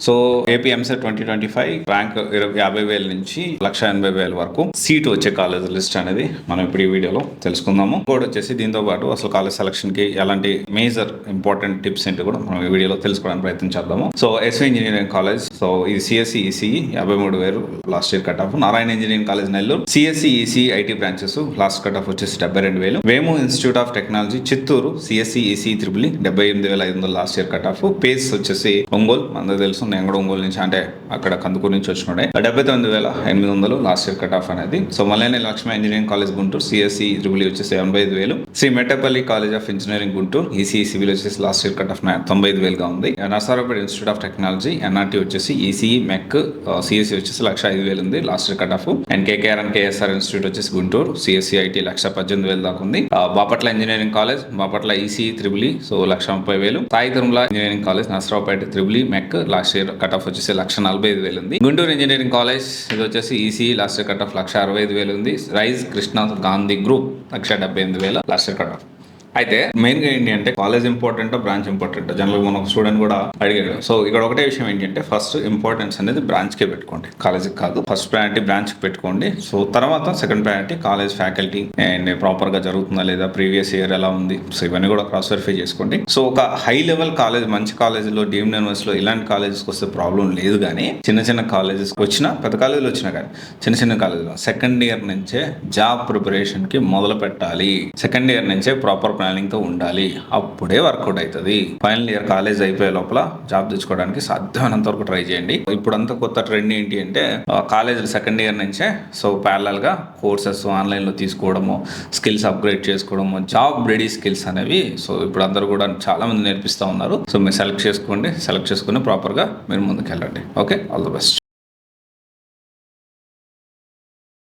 So AP EAMCET 2025 rank 50,000 నుంచి 1,80,000 వరకు seat వచ్చే కాలేజ్ లిస్ట్ అనేది మనం ఇప్పుడు ఈ వీడియోలో తెలుసుకుందాము. ఇంకోటి వచ్చేసి దీంతో పాటు అసలు కాలేజ్ సెలక్షన్ కి ఎలాంటి మేజర్ ఇంపార్టెంట్ టిప్స్ ఏంటి కూడా మనం ఈ వీడియోలో తెలుసుకోవడానికి ప్రయత్నం చేద్దాము. So SV engineering college, so ఇది CSE ECE 53,000 last year cut off. Narayana engineering college Nellore, CSE EC IT branches last cut off వచ్చేసి 72,000. Vemu institute of technology Chittoor, CSE EC triple 78,500 last year cut off. Pace వచ్చేసి ఒంగోలు, మనకు తెలుసు నేను కూడా ఒంగోలు నుంచి, అంటే అక్కడ కందుకూరు నుంచి వచ్చినాడే, 79,800 లాస్ట్ ఇయర్ కట్ ఆఫ్ అనేది. So Malineni Lakshmi engineering college Guntur, CSE triple వచ్చేసి 85,000. Sri Mettapalli college of engineering Guntur, EC civil వచ్చేసి లాస్ట్ ఇయర్ కట్ ఆఫ్ 95,000 గా ఉంది. Narasaraopet institute of technology NRT వచ్చేసి ఈసీఈ మెక్ సిఎస్సి వచ్చేసి 105,000 ఉంది last year cut off. And KKR and KSR institute వచ్చేసి Guntur, CSE IT 118,000 దాకా ఉంది. Bapatla engineering college, Bapatla EC triple so 130,000. Sai Tirumala engineering college Narasaraopet triple mech last year cut off వచ్చేసి 145,000 ఉంది. Guntur engineering college ఇది వచ్చేసి EC last year cut off 165,000 ఉంది. Rise Krishna Gandhi group 178,000 last year cut off. అయితే main గా ఏంటి అంటే college important, branch important, general గా మన స్టూడెంట్ కూడా అడిగాడు. సో ఇక్కడ ఒకటే విషయం ఏంటంటే ఫస్ట్ ఇంపార్టెన్స్ అనేది బ్రాంచ్ కే పెట్టుకోండి, కాలేజీకి కాదు. ఫస్ట్ ప్రయారిటీ బ్రాంచ్ కి పెట్టుకోండి. సో తర్వాత second priority college faculty and proper గా జరుగుతుందా లేదా, ప్రీవియస్ ఇయర్ ఎలా ఉంది, సో ఇవన్నీ కూడా క్రాస్ వెరిఫై చేసుకోండి. సో ఒక హై లెవెల్ కాలేజ్, మంచి కాలేజీలో, డీమ్డ్ యూనివర్సిటీలో ఇలాంటి కాలేజెస్కి వస్తే ప్రాబ్లం లేదు. కానీ చిన్న చిన్న కాలేజెస్ వచ్చినా, పెద్ద కాలేజీలు వచ్చినా కానీ చిన్న చిన్న కాలేజీలో సెకండ్ ఇయర్ నుంచే జాబ్ ప్రిపరేషన్ కి మొదలు పెట్టాలి. సెకండ్ ఇయర్ నుంచే ప్రాపర్ ప్లానింగ్ తో ఉండాలి, అప్పుడే వర్కౌట్ అవుతుంది. ఫైనల్ ఇయర్ కాలేజ్ అయిపోయే లోపల జాబ్ తెచ్చుకోవడానికి సాధ్యమైనంత వరకు ట్రై చేయండి. ఇప్పుడంతా కొత్త ట్రెండ్ ఏంటి అంటే కాలేజ్ సెకండ్ ఇయర్ నుంచే సో ప్యారలల్ గా కోర్సెస్ ఆన్లైన్ లో తీసుకోవడము, స్కిల్స్ అప్గ్రేడ్ చేసుకోవడము, జాబ్ రెడీ స్కిల్స్ అనేవి సో ఇప్పుడు అందరూ కూడా చాలా మంది నేర్పిస్తూ ఉన్నారు. సో మీరు సెలెక్ట్ చేసుకుని ప్రాపర్ గా మీరు ముందుకు వెళ్ళండి. Okay, all the best.